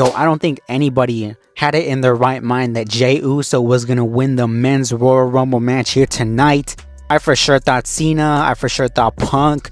Yo, I don't think anybody had it in their right mind that Jey Uso was gonna win the men's Royal Rumble match here tonight. I for sure thought Cena, I for sure thought Punk,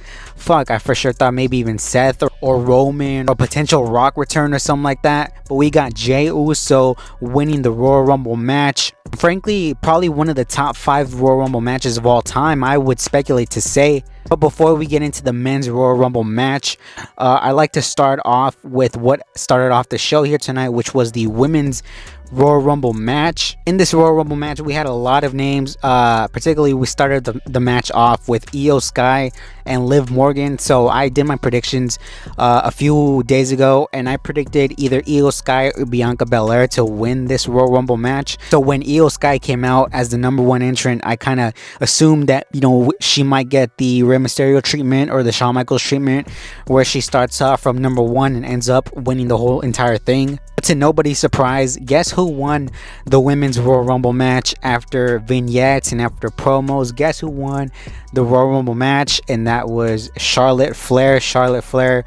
I for sure thought maybe even Seth or Roman or potential Rock return or something like that. But we got Jey Uso winning the Royal Rumble match. Frankly, probably one of the top 5 Royal Rumble matches of all time, I would speculate to say. But before we get into the men's Royal Rumble match, I'd like to start off with what started off the show here tonight, which was the women's Royal Rumble match. In this Royal Rumble match, we had a lot of names. Particularly, we started the match off with Io Sky and Liv Morgan. So I did my predictions a few days ago, and I predicted either Io Sky or Bianca Belair to win this Royal Rumble match. So when Io Sky came out as the number 1 entrant, I kind of assumed that, you know, she might get the Rey Mysterio treatment or the Shawn Michaels treatment, where she starts off from number 1 and ends up winning the whole entire thing. But to nobody's surprise, guess who won the women's Royal Rumble match? After vignettes and after promos, guess who won the Royal Rumble match? And that was Charlotte Flair. Charlotte Flair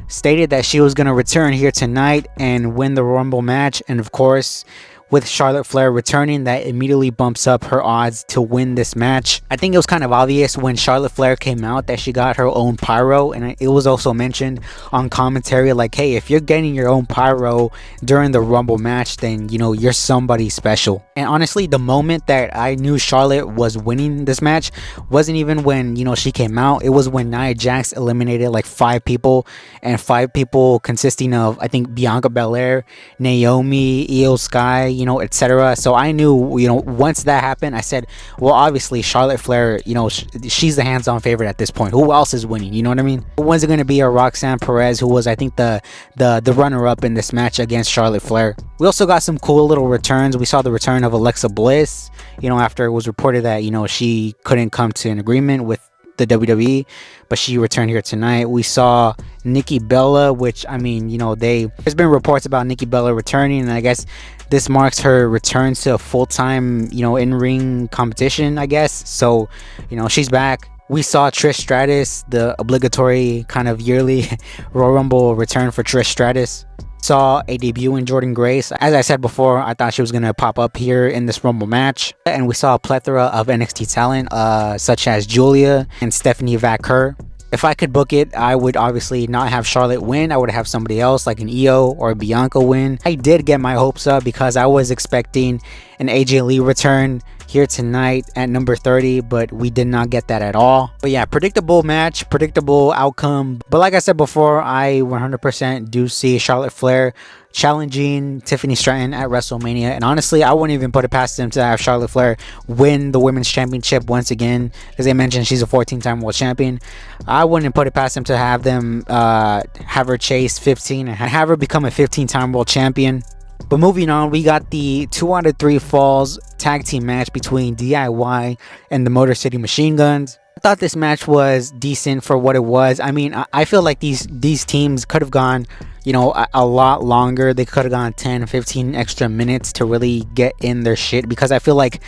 stated that she was going to return here tonight and win the Rumble match. And of course, with Charlotte Flair returning, that immediately bumps up her odds to win this match. I think it was kind of obvious when Charlotte Flair came out that she got her own pyro, and it was also mentioned on commentary like, hey, if you're getting your own pyro during the Rumble match, then, you know, you're somebody special. And honestly, the moment that I knew Charlotte was winning this match wasn't even when, you know, she came out. It was when Nia Jax eliminated like 5 people, and 5 people consisting of, I think, Bianca Belair, Naomi, Io Sky, you know, etc. So I knew, you know, once that happened, I said, well, obviously Charlotte Flair, you know, she's the hands-on favorite at this point. Who else is winning? You know what I mean? When's it going to be a Roxanne Perez, who was, I think, the runner-up in this match against Charlotte Flair? We also got some cool little returns. We saw the return of Alexa Bliss, you know, after it was reported that, you know, she couldn't come to an agreement with the WWE, but she returned here tonight. We saw Nikki Bella, which, I mean, you know, there's been reports about Nikki Bella returning, and I guess this marks her return to a full-time, you know, in-ring competition, I guess. So, you know, she's back. We saw Trish Stratus, the obligatory kind of yearly Royal Rumble return for Trish Stratus. Saw a debut in Jordynne Grace. As I said before, I thought she was going to pop up here in this Rumble match. And we saw a plethora of NXT talent, such as Julia and Stephanie Vaquer. If I could book it, I would obviously not have Charlotte win. I would have somebody else like an Io or a Bianca win. I did get my hopes up because I was expecting an AJ Lee return here tonight at number 30, but we did not get that at all. But yeah, predictable match, predictable outcome. But like I said before, I 100% do see Charlotte Flair challenging Tiffany Stratton at WrestleMania. And honestly, I wouldn't even put it past them to have Charlotte Flair win the Women's Championship once again. As I mentioned, she's a 14-time world champion. I wouldn't put it past them to have her chase 15 and have her become a 15-time world champion. But moving on, we got the 2 out of 3 falls tag team match between DIY and the Motor City Machine Guns. I thought this match was decent for what it was. I mean, I feel like these teams could have gone, you know, a lot longer. They could have gone 10, 15 extra minutes to really get in their shit, because I feel like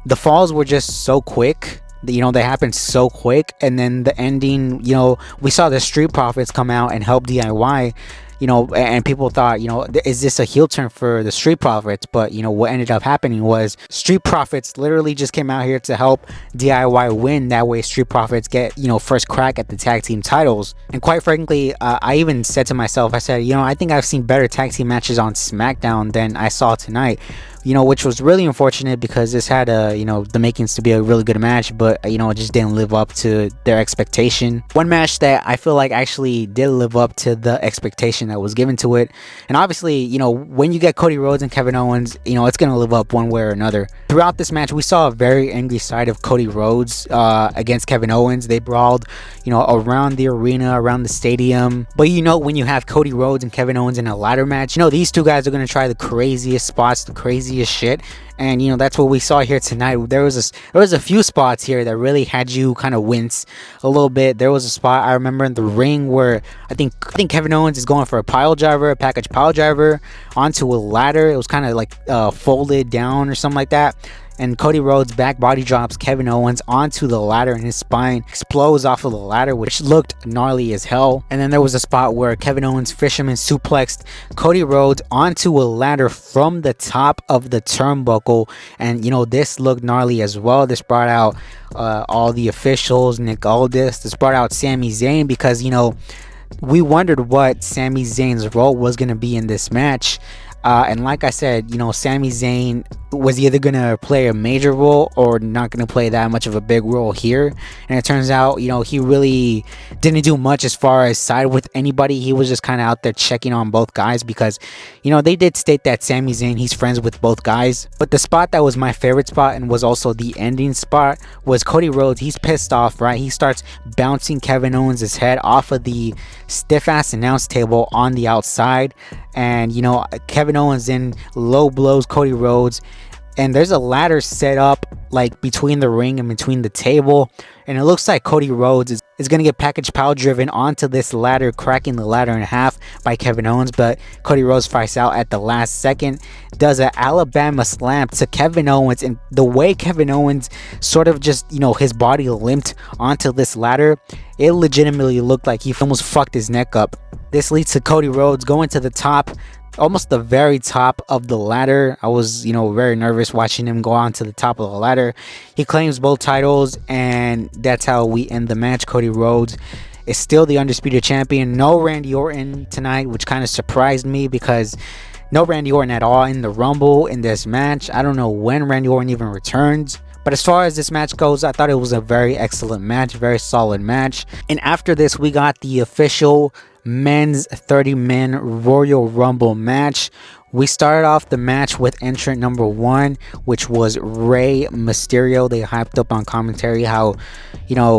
the falls were just so quick. You know, they happened so quick, and then the ending, you know, we saw the Street Profits come out and help DIY. You know, and people thought, you know, is this a heel turn for the Street Profits? But, you know, what ended up happening was Street Profits literally just came out here to help DIY win. That way Street Profits get, you know, first crack at the tag team titles. And quite frankly, I even said to myself, I said, you know, I think I've seen better tag team matches on SmackDown than I saw tonight. You know, which was really unfortunate because this had you know, the makings to be a really good match, but, you know, it just didn't live up to their expectation. One match that I feel like actually did live up to the expectation that was given to it, and obviously, you know, when you get Cody Rhodes and Kevin Owens, you know, it's gonna live up one way or another. Throughout this match, we saw a very angry side of Cody Rhodes against Kevin Owens. They brawled, you know, around the arena, around the stadium. But, you know, when you have Cody Rhodes and Kevin Owens in a ladder match, you know, these two guys are gonna try the craziest spots, the craziest shit. And, you know, that's what we saw here tonight. There was a few spots here that really had you kind of wince a little bit. There was a spot I remember in the ring where I think Kevin Owens is going for a package pile driver onto a ladder. It was kind of like folded down or something like that. and Cody Rhodes back body drops Kevin Owens onto the ladder, and his spine explodes off of the ladder, which looked gnarly as hell. And then there was a spot where Kevin Owens fisherman suplexed Cody Rhodes onto a ladder from the top of the turnbuckle, and this looked gnarly as well. This brought out all the officials, Nick Aldis. This brought out Sami Zayn, because we wondered what Sami Zayn's role was going to be in this match. And like I said, Sami Zayn was either going to play a major role or not going to play that much of a big role here. And it turns out, he really didn't do much as far as side with anybody. He was just kind of out there checking on both guys, because, they did state that Sami Zayn, he's friends with both guys. But the spot that was my favorite spot and was also the ending spot was Cody Rhodes. He's pissed off, right? He starts bouncing Kevin Owens' head off of the stiff-ass announce table on the outside. And, Kevin Owens then low blows Cody Rhodes. And there's a ladder set up like between the ring and between the table. And it looks like Cody Rhodes is going to get package power driven onto this ladder, cracking the ladder in half by Kevin Owens. But Cody Rhodes fights out at the last second, does an Alabama slam to Kevin Owens. And the way Kevin Owens sort of just, his body limped onto this ladder, it legitimately looked like he almost fucked his neck up. This leads to Cody Rhodes going to the top, almost the very top of the ladder. I was, very nervous watching him go on to the top of the ladder. He claims both titles, and that's how we end the match. Cody Rhodes is still the undisputed champion. No Randy Orton tonight, which kind of surprised me, because no Randy Orton at all in the Rumble in this match. I don't know when Randy Orton even returns. But as far as this match goes, I thought it was a very excellent match, very solid match. And after this, we got the official men's 30-man Royal Rumble match. We started off the match with entrant number 1, which was Rey Mysterio. They hyped up on commentary how,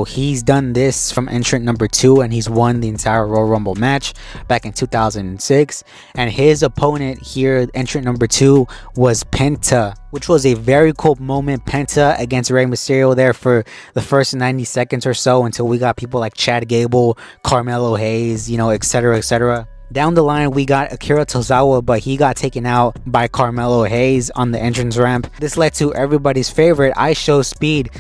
he's done this from entrant number 2, and he's won the entire Royal Rumble match back in 2006. And his opponent here, entrant number 2, was Penta, which was a very cool moment. Penta against Rey Mysterio there for the first 90 seconds or so, until we got people like Chad Gable, Carmelo Hayes, etc., etc. Down the line, we got Akira Tozawa, but he got taken out by Carmelo Hayes on the entrance ramp. This led to everybody's favorite, I Show Speed,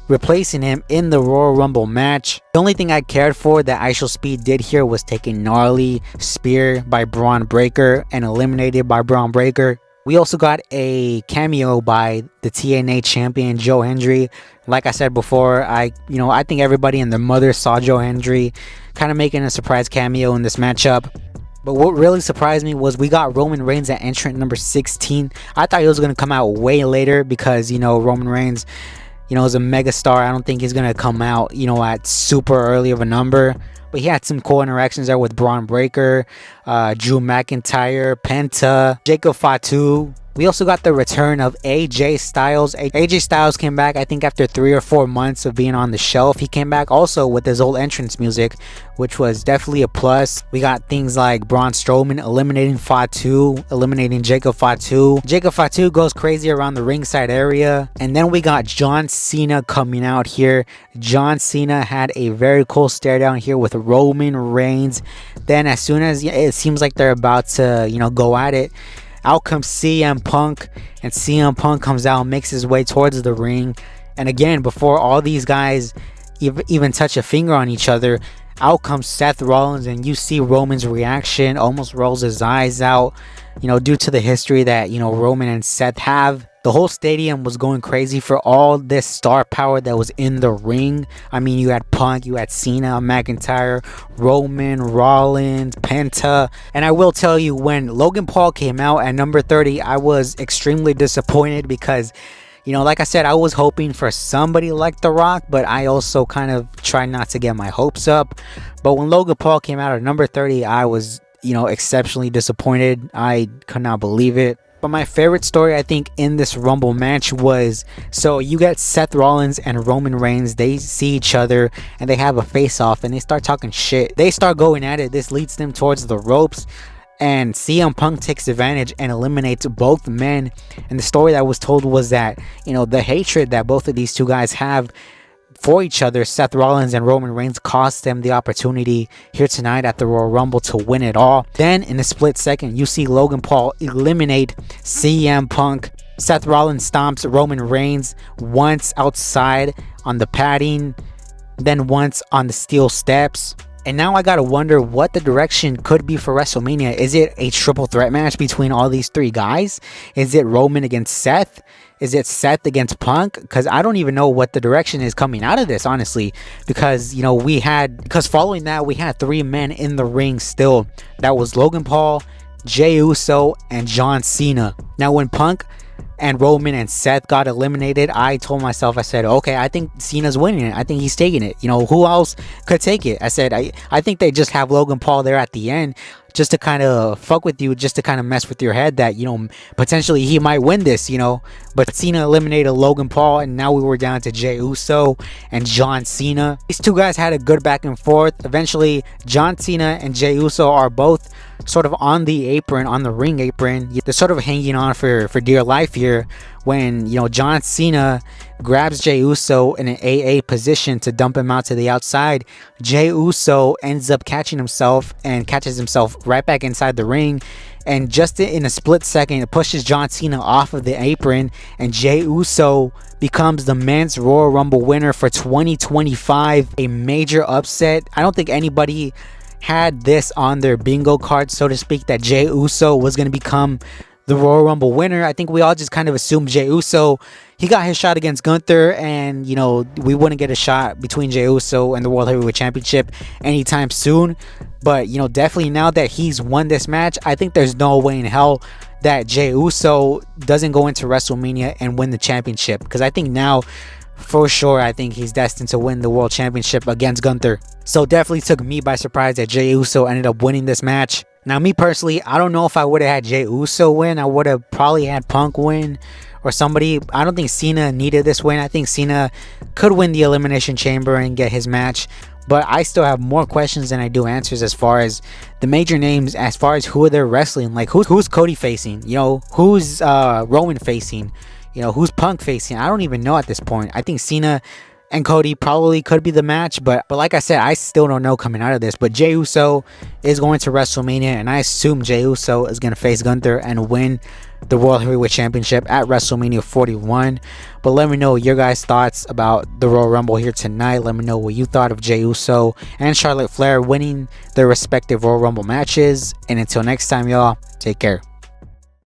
replacing him in the Royal Rumble match. The only thing I cared for that I Show Speed did here was take a gnarly spear by Braun Breaker and eliminated by Braun Breaker. We also got a cameo by the TNA champion Joe Hendry. Like I said before, I think everybody and their mother saw Joe Hendry kind of making a surprise cameo in this matchup. But what really surprised me was we got Roman Reigns at entrant number 16. I thought he was going to come out way later, because, Roman Reigns, is a megastar. I don't think he's going to come out, at super early of a number. But he had some cool interactions there with Braun Breaker, Drew McIntyre, Penta, Jacob Fatu. We also got the return of AJ Styles. AJ Styles came back, I think, after 3 or 4 months of being on the shelf. He came back also with his old entrance music, which was definitely a plus. We got things like Braun Strowman eliminating Fatu, eliminating Jacob Fatu. Jacob Fatu goes crazy around the ringside area. And then we got John Cena coming out here. John Cena had a very cool stare down here with Roman Reigns. Then as soon as it seems like they're about to, go at it, out comes CM Punk, and CM Punk comes out and makes his way towards the ring. And again, before all these guys even touch a finger on each other, out comes Seth Rollins, and you see Roman's reaction, almost rolls his eyes out, due to the history that, Roman and Seth have. The whole stadium was going crazy for all this star power that was in the ring. I mean, you had Punk, you had Cena, McIntyre, Roman, Rollins, Penta. And I will tell you, when Logan Paul came out at number 30, I was extremely disappointed, because, like I said, I was hoping for somebody like The Rock, but I also kind of tried not to get my hopes up. But when Logan Paul came out at number 30, I was, exceptionally disappointed. I could not believe it. But my favorite story, I think, in this Rumble match was, so you get Seth Rollins and Roman Reigns. They see each other and they have a face-off and they start talking shit. They start going at it. This leads them towards the ropes, and CM Punk takes advantage and eliminates both men. And the story that was told was that, the hatred that both of these two guys have for each other, Seth Rollins and Roman Reigns, cost them the opportunity here tonight at the Royal Rumble to win it all. Then in a split second, you see Logan Paul eliminate CM Punk. Seth Rollins stomps Roman Reigns once outside on the padding, then once on the steel steps. And now I gotta wonder what the direction could be for WrestleMania. Is it a triple threat match between all these three guys? Is it Roman against Seth? Is it Seth against Punk? Because I don't even know what the direction is coming out of this, honestly. Because, because following that, we had three men in the ring still. That was Logan Paul, Jey Uso, and John Cena. Now, when Punk and Roman and Seth got eliminated, I told myself, I said, okay, I think Cena's winning it. I think he's taking it. Who else could take it? I said, I think they just have Logan Paul there at the end just to kind of fuck with you, just to kind of mess with your head that, potentially he might win this, But Cena eliminated Logan Paul, and now we were down to Jey Uso and John Cena. These two guys had a good back and forth. Eventually, John Cena and Jey Uso are both sort of on the apron, on the ring apron. They're sort of hanging on for dear life here when, John Cena grabs Jey Uso in an AA position to dump him out to the outside. Jey Uso ends up catching himself and catches himself right back inside the ring. And just in a split second, it pushes John Cena off of the apron, and Jey Uso becomes the Men's Royal Rumble winner for 2025. A major upset. I don't think anybody had this on their bingo card, so to speak, that Jey Uso was going to become the Royal Rumble winner. I think we all just kind of assumed Jey Uso, he got his shot against Gunther, and we wouldn't get a shot between Jey Uso and the World Heavyweight Championship anytime soon. But definitely now that he's won this match, I think there's no way in hell that Jey Uso doesn't go into WrestleMania and win the championship, because I think now for sure, I think he's destined to win the World Championship against Gunther. So definitely took me by surprise that Jey Uso ended up winning this match. Now, me personally, I don't know if I would have had Jey Uso win. I would have probably had Punk win or somebody. I don't think Cena needed this win. I think Cena could win the Elimination Chamber and get his match. But I still have more questions than I do answers as far as the major names, as far as who they're wrestling. Like, who's Cody facing? Who's Roman facing? Who's Punk facing? I don't even know at this point. I think Cena and Cody probably could be the match, but like I said, I still don't know coming out of this. But Jey Uso is going to WrestleMania, and I assume Jey Uso is going to face Gunther and win the World Heavyweight Championship at WrestleMania 41. But let me know your guys' thoughts about the Royal Rumble here tonight. Let me know what you thought of Jey Uso and Charlotte Flair winning their respective Royal Rumble matches. And until next time, y'all, take care.